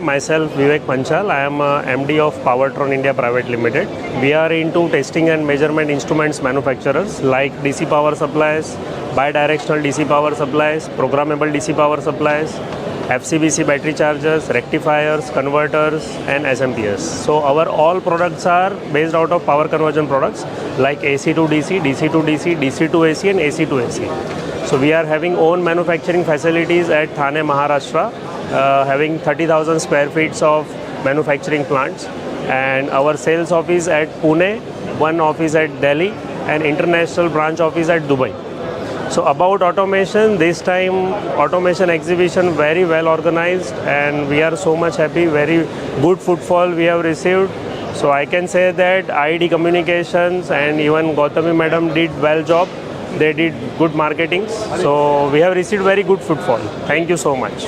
Myself Vivek Panchal. I am MD of POWERTRON India Private Limited. We are into testing and measurement instruments manufacturers like DC power supplies, bidirectional DC power supplies, programmable DC power supplies, FCBC battery chargers, rectifiers, converters and SMPS. So our all products are based out of power conversion products like AC to DC, DC to DC, DC to AC and AC to AC. So we are having own manufacturing facilities at Thane, Maharashtra, having 30,000 square feet of manufacturing plants, and our sales office at Pune, one office at Delhi and international branch office at Dubai. So about automation, this time automation exhibition very well organized and we are so much happy, very good footfall we have received. So I can say that IED Communications and even Gautami madam did well job. They did good marketing. So we have received very good footfall. Thank you so much.